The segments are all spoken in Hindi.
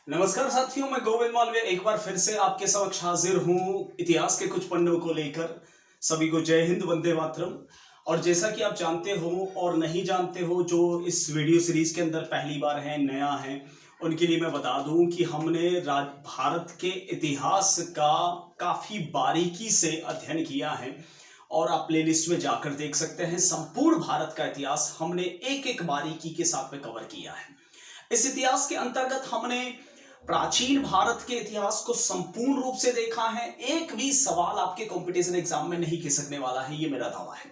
नमस्कार साथियों, मैं गोविंद मालवीय एक बार फिर से आपके समक्ष हाजिर हूँ इतिहास के कुछ पन्नों को लेकर। सभी को जय हिंद, वंदे मातरम। और जैसा कि आप जानते हो और नहीं जानते हो, जो इस वीडियो सीरीज के अंदर पहली बार है, नया है, उनके लिए मैं बता दूं कि हमने भारत के इतिहास का काफ़ी बारीकी से अध्ययन किया है और आप प्लेलिस्ट में जाकर देख सकते हैं। संपूर्ण भारत का इतिहास हमने एक एक बारीकी के साथ में कवर किया है। इस इतिहास के अंतर्गत हमने प्राचीन भारत के इतिहास को संपूर्ण रूप से देखा है। एक भी सवाल आपके कंपटीशन एग्जाम में नहीं खिसकने वाला है, ये मेरा दावा है।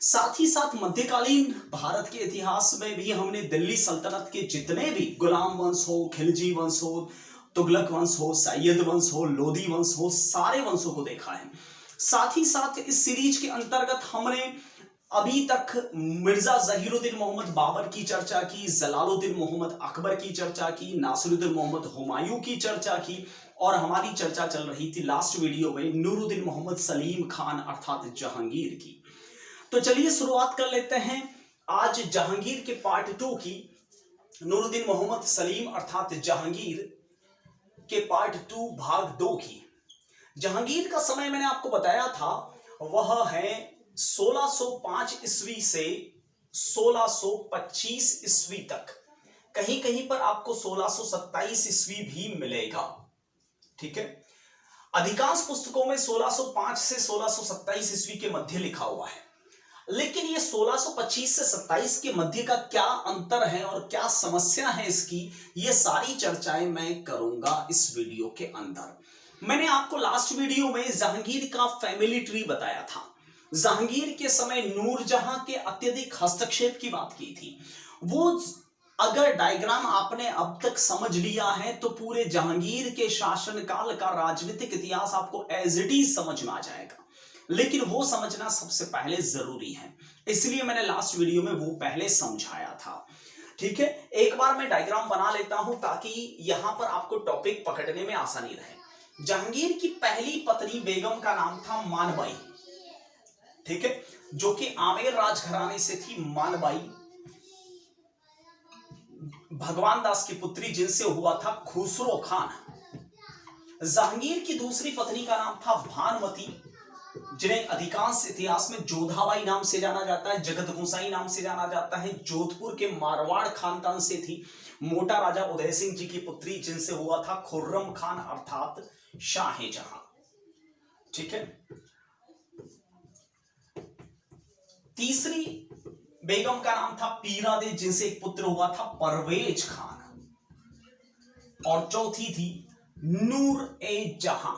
साथ ही साथ मध्यकालीन भारत के इतिहास में भी हमने दिल्ली सल्तनत के जितने भी गुलाम वंश हो, खिलजी वंश हो, तुगलक वंश हो, सैयद वंश हो, लोधी वंश हो, सारे वंशों को देखा है। साथ ही साथ इस सीरीज के अंतर्गत हमने अभी तक मिर्जा जहीरुद्दीन मोहम्मद बाबर की चर्चा की, जलालुद्दीन मोहम्मद अकबर की चर्चा की, नासिरुद्दीन मोहम्मद हुमायूं की चर्चा की, और हमारी चर्चा चल रही थी लास्ट वीडियो में नूरुद्दीन मोहम्मद सलीम खान अर्थात जहांगीर की। तो चलिए शुरुआत कर लेते हैं आज जहांगीर के पार्ट 2 की। नूरुद्दीन मोहम्मद सलीम अर्थात जहांगीर के पार्ट 2 भाग 2 की। जहांगीर का समय मैंने आपको बताया था, वह है 1605 ईस्वी से 1625 ईस्वी तक। कहीं कहीं पर आपको 1627 ईस्वी भी मिलेगा, ठीक है। अधिकांश पुस्तकों में 1605 से 1627 ईस्वी के मध्य लिखा हुआ है, लेकिन ये 1625 से 27 के मध्य का क्या अंतर है और क्या समस्या है इसकी, ये सारी चर्चाएं मैं करूंगा इस वीडियो के अंदर। मैंने आपको लास्ट वीडियो में जहांगीर का फैमिली ट्री बताया था। जहांगीर के समय नूरजहां के अत्यधिक हस्तक्षेप की बात की थी। वो अगर डायग्राम आपने अब तक समझ लिया है तो पूरे जहांगीर के शासनकाल का राजनीतिक इतिहास आपको एज इट इज समझ में आ जाएगा, लेकिन वो समझना सबसे पहले जरूरी है। इसलिए मैंने लास्ट वीडियो में वो पहले समझाया था, ठीक है। एक बार मैं डायग्राम बना लेता हूं ताकि यहां पर आपको टॉपिक पकड़ने में आसानी रहे। जहांगीर की पहली पत्नी बेगम का नाम था मानबाई, ठीक है, जो कि आमेर राजघराने से थी। मानबाई भगवान दास की पुत्री, जिनसे हुआ था खुसरो खान। जहांगीर की दूसरी पत्नी का नाम था भानुमती, जिन्हें अधिकांश इतिहास में जोधाबाई नाम से जाना जाता है, जगत गोसाई नाम से जाना जाता है। जोधपुर के मारवाड़ खानदान से थी। मोटा राजा उदय सिंह जी की पुत्री, जिनसे हुआ था खुर्रम खान अर्थात शाहजहां, ठीक है। तीसरी बेगम का नाम था पीरादे, जिनसे एक पुत्र हुआ था परवेज खान। और चौथी थी नूर ए जहां,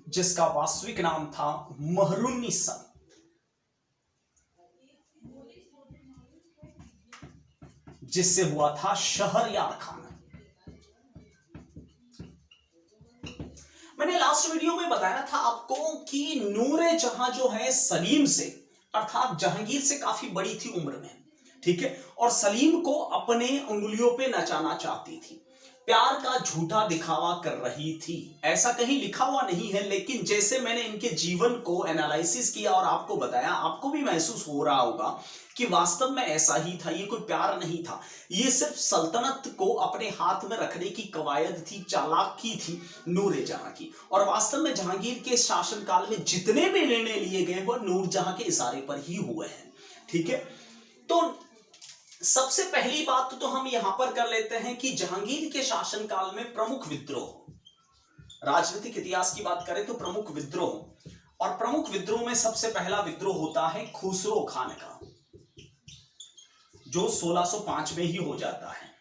जिसका वास्तविक नाम था महरुन्निसा, जिससे हुआ था शहरयार खान। मैंने लास्ट वीडियो में बताया था आपको कि नूरे जहां जो है सलीम से अर्थात जहांगीर से काफी बड़ी थी उम्र में, ठीक है, और सलीम को अपने उंगलियों पे नचाना चाहती थी। प्यार का झूठा दिखावा कर रही थी। ऐसा कहीं लिखा हुआ नहीं है, लेकिन जैसे मैंने इनके जीवन को एनालिसिस किया और आपको बताया, आपको भी महसूस हो रहा होगा कि वास्तव में ऐसा ही था। ये कोई प्यार नहीं था, ये सिर्फ सल्तनत को अपने हाथ में रखने की कवायद थी, चालाकी थी नूरे जहां की। और वास्तव में जहांगीर के शासनकाल में जितने भी निर्णय लिए गए वह नूरजहां के इशारे पर ही हुए हैं, ठीक है। तो सबसे पहली बात तो हम यहां पर कर लेते हैं कि जहांगीर के शासनकाल में प्रमुख विद्रोह, राजनीतिक इतिहास की बात करें तो प्रमुख विद्रोह, और प्रमुख विद्रोह में सबसे पहला विद्रोह होता है खुसरो खान का, जो 1605 में ही हो जाता है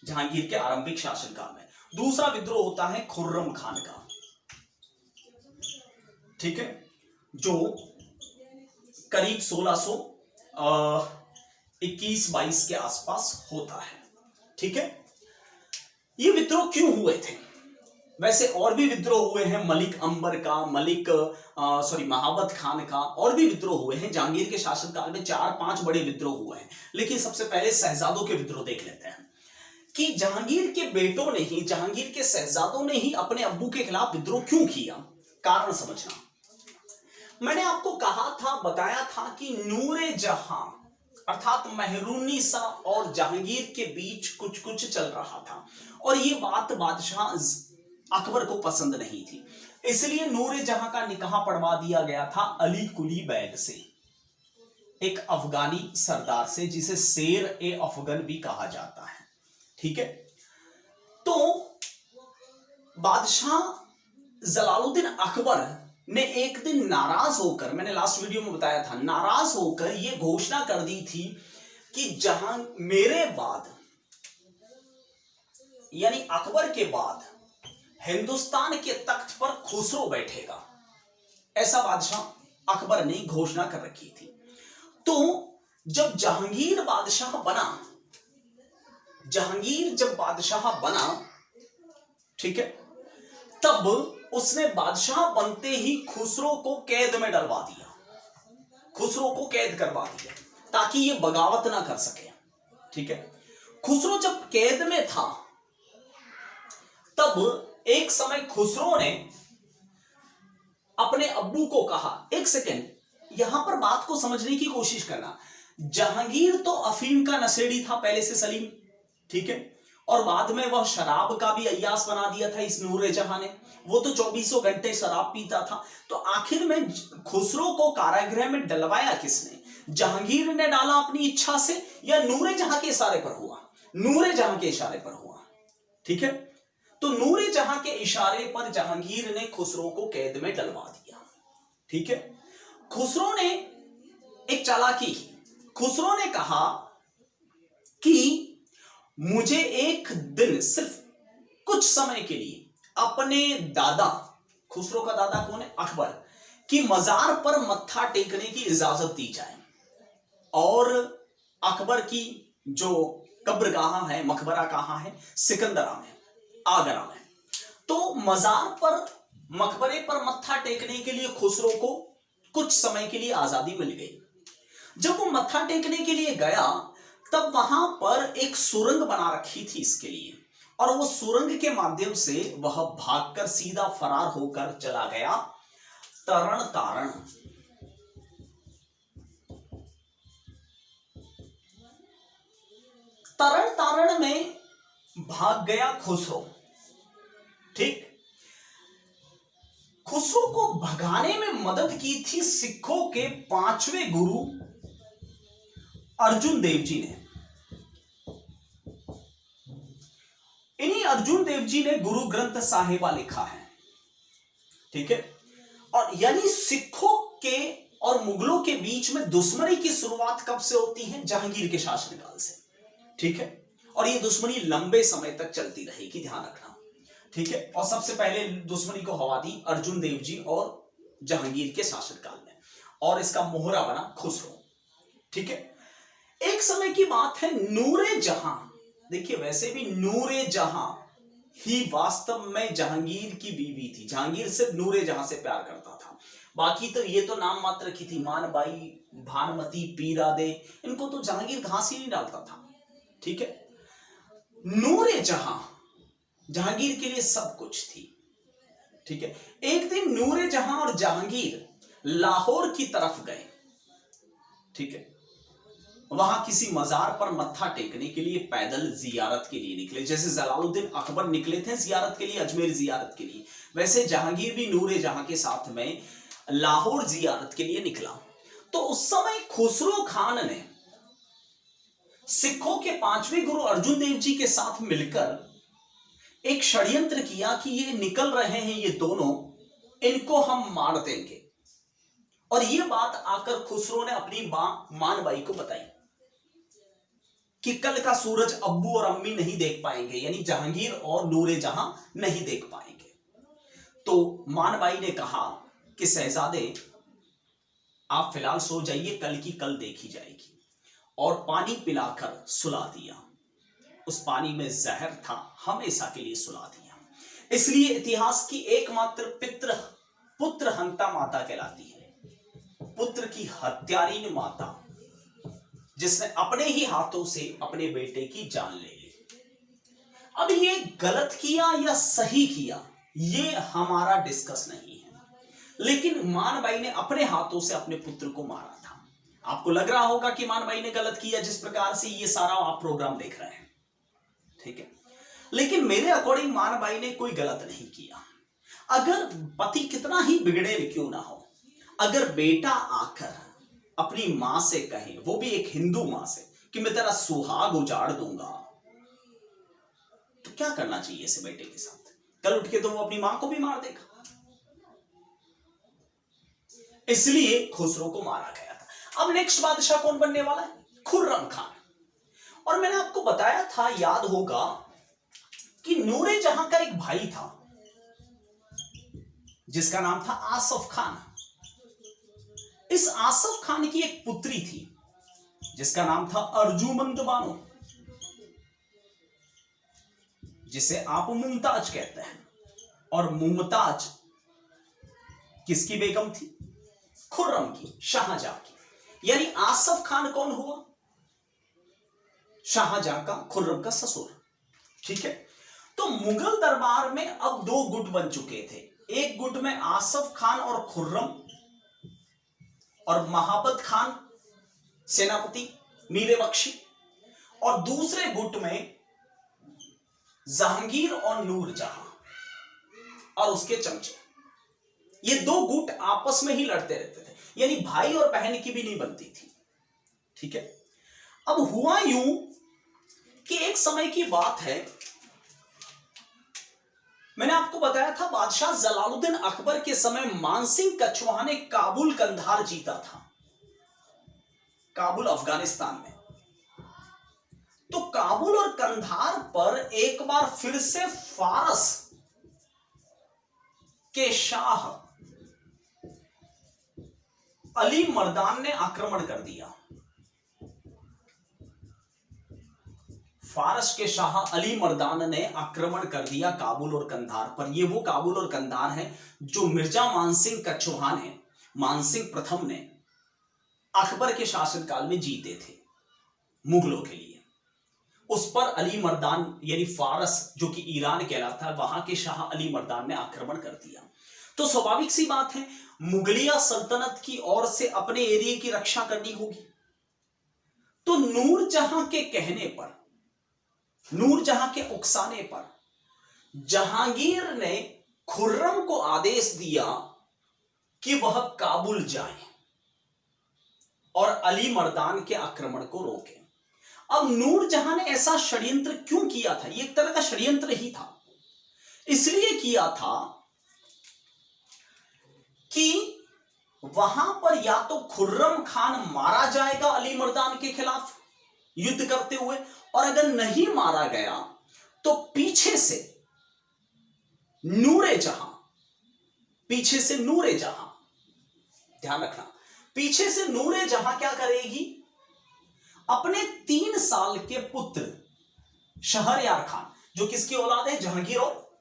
जहांगीर के आरंभिक शासनकाल में। दूसरा विद्रोह होता है खुर्रम खान का, ठीक है, जो करीब 1621-22 के आसपास होता है, ठीक है। ये विद्रोह क्यों हुए थे? वैसे और भी विद्रोह हुए हैं, मलिक अंबर का, महाबत खान का, और भी विद्रोह हुए हैं। जहांगीर के शासनकाल में 4-5 बड़े विद्रोह हुए हैं, लेकिन सबसे पहले शहजादों के विद्रोह देख लेते हैं कि जहांगीर के बेटों ने ही, जहांगीर के शहजादों ने ही अपने अब्बू के खिलाफ विद्रोह क्यों किया। कारण समझना, मैंने आपको कहा था, बताया था कि नूरे जहां अर्थात मेहरुन्निसा और जहांगीर के बीच कुछ कुछ चल रहा था और ये बात बादशाह अकबर को पसंद नहीं थी। इसलिए नूरे जहां का निकाह पढ़वा दिया गया था अली कुली बैग से, एक अफगानी सरदार से, जिसे शेर ए अफगन भी कहा जाता है। ठीक है, तो बादशाह जलालुद्दीन अकबर ने एक दिन नाराज होकर, मैंने लास्ट वीडियो में बताया था, नाराज होकर यह घोषणा कर दी थी कि जहां मेरे बाद यानी अकबर के बाद हिंदुस्तान के तख्त पर खुसरो बैठेगा, ऐसा बादशाह अकबर ने घोषणा कर रखी थी। तो जब जहांगीर जब बादशाह बना, ठीक है, तब उसने बादशाह बनते ही खुसरो को कैद में डलवा दिया, खुसरो को कैद करवा दिया ताकि ये बगावत ना कर सके। ठीक है, खुसरो जब कैद में था तब एक समय खुसरो ने अपने अब्बू को कहा, एक सेकेंड, यहां पर बात को समझने की कोशिश करना। जहांगीर तो अफीम का नशेड़ी था पहले से सलीम, ठीक है, और बाद में वह शराब का भी अय्यास बना दिया था इस नूरे जहां ने, वो तो 24 घंटे शराब पीता था। तो आखिर में खुसरो को कारागृह में डलवाया किसने? जहांगीर ने डाला अपनी इच्छा से या नूरे जहां के इशारे पर हुआ? नूरे जहां के इशारे पर हुआ। ठीक है, तो नूरे जहां के इशारे पर जहांगीर ने खुसरो को कैद में डलवा दिया। ठीक है, खुसरो ने एक चालाकी की। खुसरो ने कहा कि मुझे एक दिन सिर्फ कुछ समय के लिए अपने दादा, खुसरो का दादा कौन है? अकबर, की मजार पर मत्था टेकने की इजाजत दी जाए और अकबर की जो कब्रगाह है, मकबरा कहां है? सिकंदरा में, आगरा में। तो मजार पर, मकबरे पर मत्था टेकने के लिए खुसरो को कुछ समय के लिए आजादी मिल गई। जब वो मत्था टेकने के लिए गया तब वहां पर एक सुरंग बना रखी थी इसके लिए, और वो सुरंग के माध्यम से वह भागकर सीधा फरार होकर चला गया तरण तारण। तरण तारण में भाग गया खुसरो। ठीक, खुसरो को भगाने में मदद की थी सिखों के 5वें गुरु अर्जुन देव जी ने। इन्हीं अर्जुन देव जी ने गुरु ग्रंथ साहिबा लिखा है। ठीक है, और यानी सिखों के और मुगलों के बीच में दुश्मनी की शुरुआत कब से होती है? जहांगीर के शासनकाल से। ठीक है, और ये दुश्मनी लंबे समय तक चलती रहेगी, ध्यान रखना। ठीक है, और सबसे पहले दुश्मनी को हवा दी अर्जुन देव जी और जहांगीर के शासनकाल में, और इसका मोहरा बना खुसरो। ठीक है, एक समय की बात है, नूरे जहां, देखिए वैसे भी नूरे जहां ही वास्तव में जहांगीर की बीवी थी। जहांगीर सिर्फ नूरे जहां से प्यार करता था, बाकी तो ये तो नाम मात्र की थी। मानबाई, भानुमती, पीरादे, इनको तो जहांगीर घास ही नहीं डालता था। ठीक है, नूरे जहां जहांगीर के लिए सब कुछ थी। ठीक है, एक दिन नूरे जहां और जहांगीर लाहौर की तरफ गए। ठीक है, वहां किसी मजार पर मत्था टेकने के लिए पैदल जियारत के लिए निकले। जैसे जलालुद्दीन अकबर निकले थे जियारत के लिए, अजमेर जियारत के लिए, वैसे जहांगीर भी नूरे जहां के साथ में लाहौर जियारत के लिए निकला। तो उस समय खुसरो खान ने सिखों के 5वें गुरु अर्जुन देव जी के साथ मिलकर एक षड्यंत्र किया कि ये निकल रहे हैं ये दोनों, इनको हम मार देंगे। और ये बात आकर खुसरो ने अपनी मानबाई को बताई कि कल का सूरज अब्बू और अम्मी नहीं देख पाएंगे, यानी जहांगीर और नूरे जहां नहीं देख पाएंगे। तो मानबाई ने कहा कि शहजादे आप फिलहाल सो जाइए, कल की कल देखी जाएगी, और पानी पिलाकर सुला दिया। उस पानी में जहर था, हमेशा के लिए सुला दिया। इसलिए इतिहास की एकमात्र पुत्र हंता माता कहलाती है, पुत्र की हत्यारिन माता, जिसने अपने ही हाथों से अपने बेटे की जान ले ली। अब ये गलत किया या सही किया, ये हमारा डिस्कस नहीं है, लेकिन मानबाई ने अपने हाथों से अपने पुत्र को मारा था। आपको लग रहा होगा कि मान भाई ने गलत किया जिस प्रकार से ये सारा आप प्रोग्राम देख रहे हैं, ठीक है, लेकिन मेरे अकॉर्डिंग मान भाई ने कोई गलत नहीं किया। अगर पति कितना ही बिगड़े क्यों ना हो, अगर बेटा आकर अपनी मां से कहे, वो भी एक हिंदू मां से, कि मैं तेरा सुहाग उजाड़ दूंगा, तो क्या करना चाहिए इसे बेटे के साथ? कल उठ के तो वो अपनी मां को भी मार देगा। इसलिए खुसरो को मारा गया था। अब नेक्स्ट बादशाह कौन बनने वाला है? खुर्रम खान। और मैंने आपको बताया था, याद होगा, कि नूरे जहां का एक भाई था जिसका नाम था आसफ खान। इस आसफ खान की एक पुत्री थी जिसका नाम था अर्जुमंद बानो, जिसे आप मुमताज कहते हैं। और मुमताज किसकी बेगम थी? खुर्रम की, शाहजहां की। यानी आसफ खान कौन हुआ? शाहजहां का, खुर्रम का ससुर, ठीक है। तो मुगल दरबार में अब दो गुट बन चुके थे। एक गुट में आसफ खान और खुर्रम और महाबत खान सेनापति मीरे बख्शी, और दूसरे गुट में जहांगीर और नूर जहां और उसके चमचे। ये दो गुट आपस में ही लड़ते रहते थे, यानी भाई और बहन की भी नहीं बनती थी, ठीक है। अब हुआ यूं कि एक समय की बात है, मैंने आपको बताया था बादशाह जलालुद्दीन अकबर के समय मानसिंह कछवाहा ने काबुल कंधार जीता था, काबुल अफगानिस्तान में। तो काबुल और कंधार पर एक बार फिर से फारस के शाह अली मर्दान ने आक्रमण कर दिया। फारस के शाह अली मर्दान ने आक्रमण कर दिया काबुल और कंधार पर। ये वो काबुल और कंधार है जो मिर्जा मानसिंह कछवाहा ने, मानसिंह प्रथम ने अकबर के शासनकाल में जीते थे मुगलों के लिए। उस पर अली मर्दान यानी फारस जो कि ईरान कहलाता है, वहां के शाह अली मर्दान ने आक्रमण कर दिया। तो स्वाभाविक सी बात है, मुगलिया सल्तनत की ओर से अपने एरिया की रक्षा करनी होगी। तो नूरजहां के कहने पर, नूरजहां के उकसाने पर जहांगीर ने खुर्रम को आदेश दिया कि वह काबुल जाए और अली मर्दान के आक्रमण को रोके। अब नूरजहां ने ऐसा षड्यंत्र क्यों किया था? ये एक तरह का षड्यंत्र ही था। इसलिए किया था कि वहां पर या तो खुर्रम खान मारा जाएगा अली मर्दान के खिलाफ युद्ध करते हुए, और अगर नहीं मारा गया तो पीछे से नूरे जहां, पीछे से नूरे जहां, ध्यान रखना, पीछे से नूरे जहां क्या करेगी? अपने 3 साल के पुत्र शहरयार खान, जो किसकी औलाद है? जहांगीर और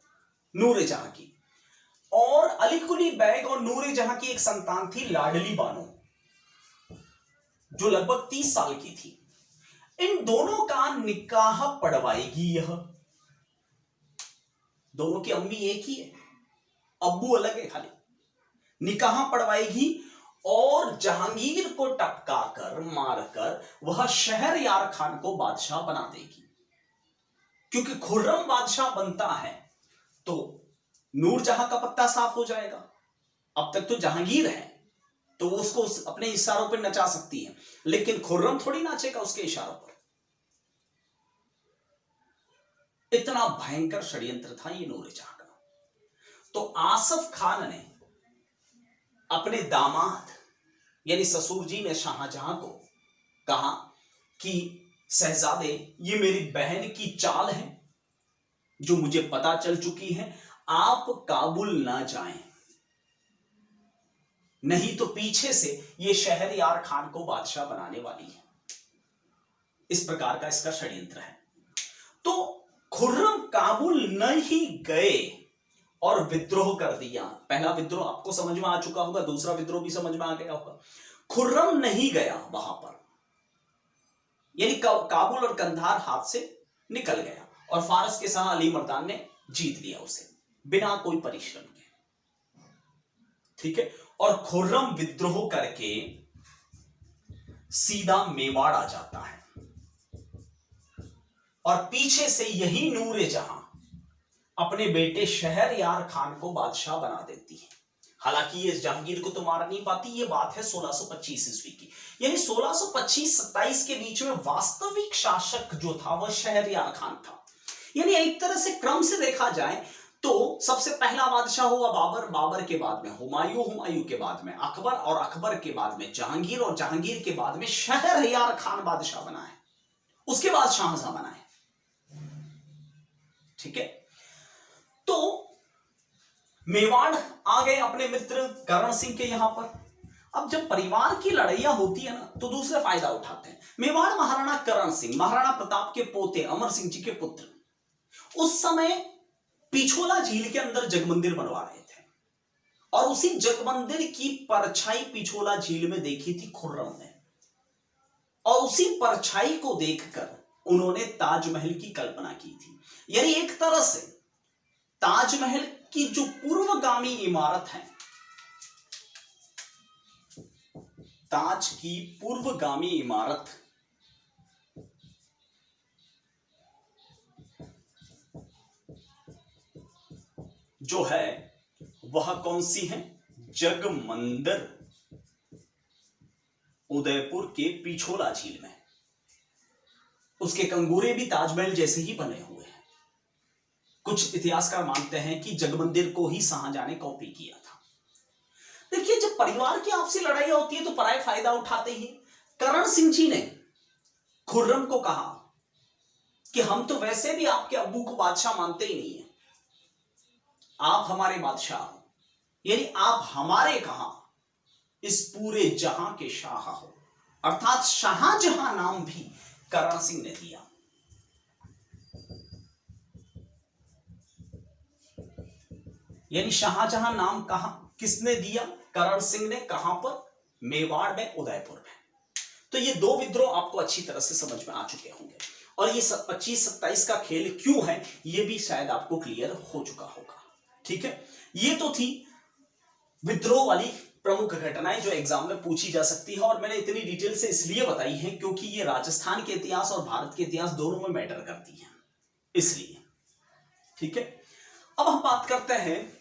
नूरे जहां की, और अली कुली बैग और नूरे जहां की एक संतान थी लाडली बानो, जो लगभग 30 साल की थी। इन दोनों का निकाह पढ़वाएगी यह। दोनों की अम्मी एक ही है, अब्बू अलग है खाली। निकाह पढ़वाएगी और जहांगीर को टपकाकर मारकर वह शहरयार खान को बादशाह बना देगी। क्योंकि खुर्रम बादशाह बनता है तो नूरजहां का पत्ता साफ हो जाएगा। अब तक तो जहांगीर है तो उसको अपने इशारों पर नचा सकती है, लेकिन खुर्रम थोड़ी नाचेगा उसके इशारों पर। इतना भयंकर षड्यंत्र था ये नूरजहां का। तो आसफ खान ने अपने दामाद यानी ससुर जी ने शाहजहां को कहा कि शहजादे, ये मेरी बहन की चाल है जो मुझे पता चल चुकी है, आप काबुल ना जाएं, नहीं तो पीछे से ये शहरयार खान को बादशाह बनाने वाली है। इस प्रकार का इसका षड्यंत्र है। तो खुर्रम काबुल नहीं गए और विद्रोह कर दिया। पहला विद्रोह आपको समझ में आ चुका होगा, दूसरा विद्रोह भी समझ में आ गया होगा। खुर्रम नहीं गया वहां पर, यानी काबुल और कंधार हाथ से निकल गया और फारस के शाह अली मर्दान ने जीत लिया उसे बिना कोई परिश्रम के, ठीक है। और खुर्रम विद्रोह करके सीधा मेवाड़ आ जाता है और पीछे से यही नूर जहां अपने बेटे शहरयार खान को बादशाह बना देती है। हालांकि ये जहांगीर को तो मार नहीं पाती, ये बात है 1625 ईस्वी की। यानी 1625-27 के बीच में वास्तविक शासक जो था वह शहरयार खान था। यानी एक तरह से क्रम से देखा जाए तो सबसे पहला बादशाह हुआ बाबर, बाबर के बाद में हुमायूं, हुमायूं के बाद में अकबर और अकबर के बाद में जहांगीर और जहांगीर के बाद में शहरयार खान बादशाह बना है, उसके बाद शाहजहां बना है। ठीक है, तो मेवाड़ आ गए अपने मित्र करण सिंह के यहां पर। अब जब परिवार की लड़ाइयां होती है ना तो दूसरे फायदा उठाते हैं। मेवाड़ महाराणा करण सिंह महाराणा प्रताप के पोते अमर सिंह जी के पुत्र उस समय पिछोला झील के अंदर जगमंदिर बनवा रहे थे और उसी जगमंदिर की परछाई पिछोला झील में देखी थी खुर्रम ने, और उसी परछाई को देखकर उन्होंने ताजमहल की कल्पना की थी। यानी एक तरह से ताजमहल की जो पूर्वगामी इमारत है, ताज की पूर्वगामी इमारत जो है वह कौन सी है? जगमंदिर, उदयपुर के पिछोला झील में। उसके कंगूरे भी ताजमहल जैसे ही बने हुए हैं। कुछ इतिहासकार मानते हैं कि जगमंदिर को ही शाहजहां ने कॉपी किया था। देखिए, जब परिवार की आपसी लड़ाई होती है तो पराये फायदा उठाते ही। करण सिंह जी ने खुर्रम को कहा कि हम तो वैसे भी आपके अब्बू को बादशाह मानते ही नहीं है, आप हमारे बादशाह हो, यानी आप हमारे कहां इस पूरे जहां के शाह हो। अर्थात शाहजहां नाम भी करण सिंह ने दिया। यानी शाहजहां नाम कहां किसने दिया? करण सिंह ने। कहां पर? मेवाड़ में, उदयपुर में। तो ये दो विद्रोह आपको अच्छी तरह से समझ में आ चुके होंगे और ये 25-27 का खेल क्यों है ये भी शायद आपको क्लियर हो चुका होगा। ठीक है, ये तो थी विद्रोह वाली प्रमुख घटनाएं जो एग्जाम में पूछी जा सकती है और मैंने इतनी डिटेल से इसलिए बताई है क्योंकि ये राजस्थान के इतिहास और भारत के इतिहास दोनों में मैटर करती है, इसलिए। ठीक है, अब हम बात करते हैं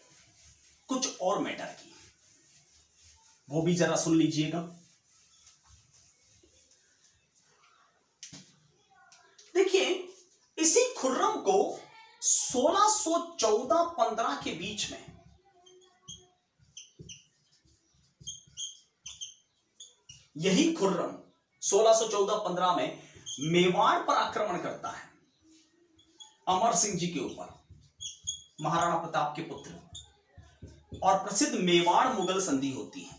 कुछ और मैटर की, वो भी जरा सुन लीजिएगा। देखिए, इसी खुर्रम को 1614-15 के बीच में यही खुर्रम 1614-15 में मेवाड़ पर आक्रमण करता है, अमर सिंह जी के ऊपर, महाराणा प्रताप के पुत्र, और प्रसिद्ध मेवाड़ मुगल संधि होती है।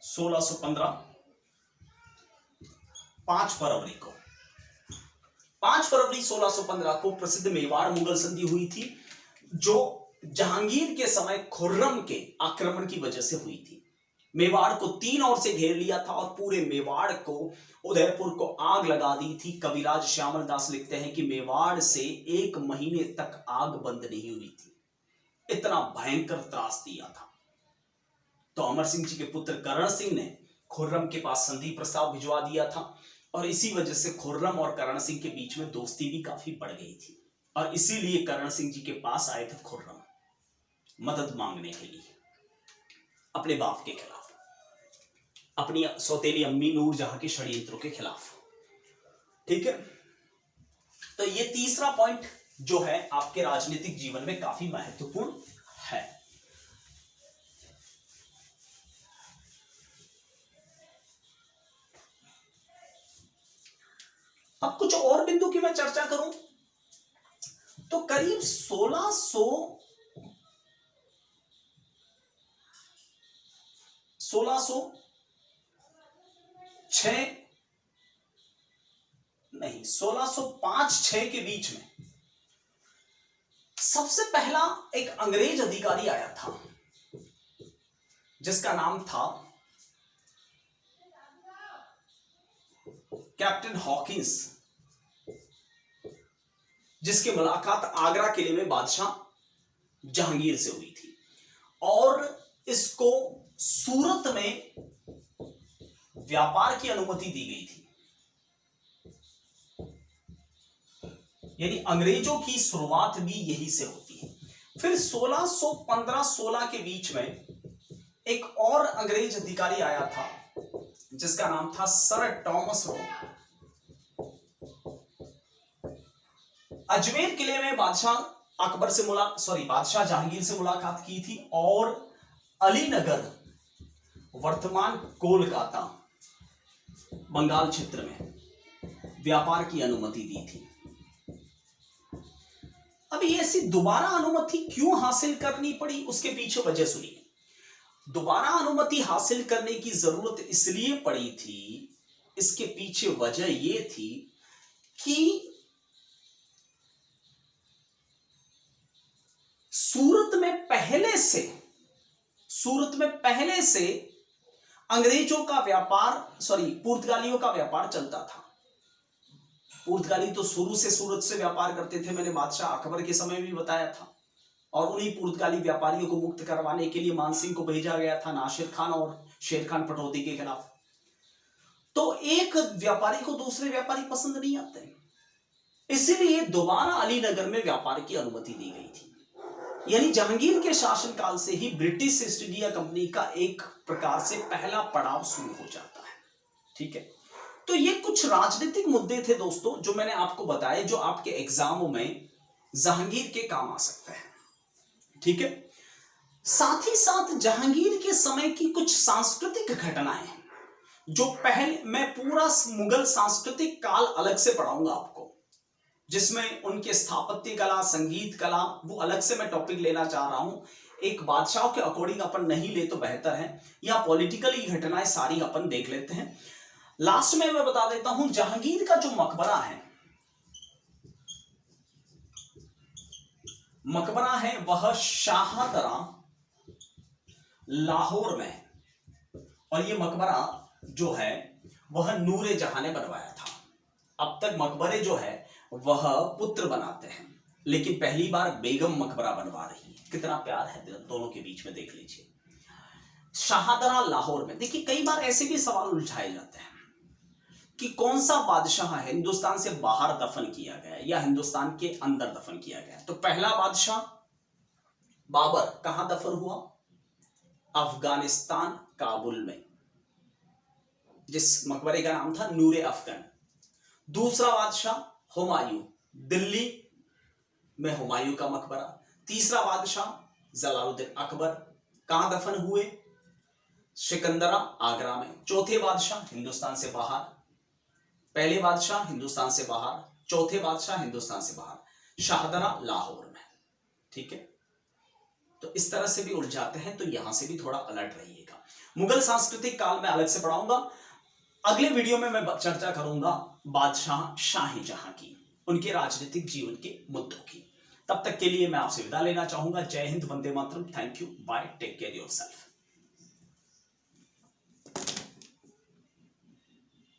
1615 5 फरवरी को 1615 को प्रसिद्ध मेवाड़ मुगल संधि हुई थी जो जहांगीर के समय खुर्रम के आक्रमण की वजह से हुई थी। मेवाड़ को 3 ओर से घेर लिया था और पूरे मेवाड़ को, उदयपुर को आग लगा दी थी। कविराज श्यामल दास लिखते हैं कि मेवाड़ से 1 महीने तक आग बंद नहीं हुई थी, इतना भयंकर त्रास दिया था। तो अमर सिंह जी के पुत्र करण सिंह ने खुर्रम के पास संधि प्रस्ताव भिजवा दिया था और इसी वजह से खुर्रम और करण सिंह के बीच में दोस्ती भी काफी बढ़ गई थी और इसीलिए करण सिंह जी के पास आए थे खुर्रम मदद मांगने के लिए अपने बाप के खिलाफ, अपनी सौतेली अम्मी नूरजहां के षड्यंत्रों के खिलाफ। ठीक है, तो ये तीसरा पॉइंट जो है आपके राजनीतिक जीवन में काफी महत्वपूर्ण है। अब कुछ और बिंदु की मैं चर्चा करूं तो करीब 1605-6 के बीच में सबसे पहला एक अंग्रेज अधिकारी आया था जिसका नाम था कैप्टन हॉकिंस, जिसकी मुलाकात आगरा किले में बादशाह जहांगीर से हुई थी। और इसको सूरत में व्यापार की अनुमति दी गई थी। यानी अंग्रेजों की शुरुआत भी यही से होती है। फिर 1615-16 के बीच में एक और अंग्रेज अधिकारी आया था जिसका नाम था सर टॉमस रो। अजमेर किले में बादशाह जहांगीर से मुलाकात की थी और अलीनगर वर्तमान कोलकाता बंगाल क्षेत्र में व्यापार की अनुमति दी थी। अब ये ऐसी दोबारा अनुमति क्यों हासिल करनी पड़ी, उसके पीछे वजह सुनिए। दोबारा अनुमति हासिल करने की जरूरत इसलिए पड़ी थी, इसके पीछे वजह यह थी कि सूरत में पहले से अंग्रेजों का पुर्तगालियों का व्यापार चलता था। पुर्तगाली तो शुरू से सूरत से व्यापार करते थे, मैंने बादशाह अकबर के समय भी बताया था। और उन्हीं पुर्तगाली व्यापारियों को मुक्त करवाने के लिए मानसिंह को भेजा गया था नासिर खान और शेर खान पटौदी के खिलाफ। तो एक व्यापारी को दूसरे व्यापारी पसंद नहीं आते, इसीलिए दोबारा अलीनगर में व्यापार की अनुमति दी गई थी। यानी जहांगीर के शासनकाल से ही ब्रिटिश ईस्ट इंडिया कंपनी का एक प्रकार से पहला पड़ाव शुरू हो जाता है। ठीक है, तो ये कुछ राजनीतिक मुद्दे थे दोस्तों जो मैंने आपको बताए, जो आपके एग्जामों में जहांगीर के काम आ सकते हैं। ठीक है, साथ ही साथ जहांगीर के समय की कुछ सांस्कृतिक घटनाएं जो पहले मैं पूरा मुगल सांस्कृतिक काल अलग से पढ़ाऊंगा आपको, जिसमें उनके स्थापत्य कला, संगीत कला, वो अलग से मैं टॉपिक लेना चाह रहा हूं। एक बादशाह के अकॉर्डिंग अपन नहीं ले तो बेहतर है, या पॉलिटिकली घटनाएं सारी अपन देख लेते हैं। लास्ट में मैं बता देता हूं, जहांगीर का जो मकबरा है वह शाहदरा लाहौर में, और ये मकबरा जो है वह नूरे जहां ने बनवाया था। अब तक मकबरे जो है वह पुत्र बनाते हैं, लेकिन पहली बार बेगम मकबरा बनवा रही है। कितना प्यार है दोनों के बीच में, देख लीजिए। शाहदरा लाहौर में, देखिए कई बार ऐसे भी सवाल उलझाए जाते हैं कि कौन सा बादशाह है हिंदुस्तान से बाहर दफन किया गया या हिंदुस्तान के अंदर दफन किया गया। तो पहला बादशाह बाबर कहां दफन हुआ? अफगानिस्तान, काबुल में, जिस मकबरे का नाम था नूरे अफगन। दूसरा बादशाह हुमायूं, दिल्ली में हुमायूं का मकबरा। तीसरा बादशाह जलालुद्दीन अकबर कहां दफन हुए? सिकंदरा, आगरा में। चौथे बादशाह हिंदुस्तान से बाहर, पहले बादशाह हिंदुस्तान से बाहर, चौथे बादशाह हिंदुस्तान से बाहर, शाहदरा लाहौर में। ठीक है, तो इस तरह से भी उलझाते हैं, तो यहां से भी थोड़ा अलर्ट रहिएगा। मुगल सांस्कृतिक काल में अलग से पढ़ाऊंगा। अगले वीडियो में मैं चर्चा करूंगा बादशाह शाहजहां की, उनके राजनीतिक जीवन के मुद्दों की। तब तक के लिए मैं आपसे विदा लेना चाहूंगा। जय हिंद, वंदे मातरम, thank you, bye, take care yourself.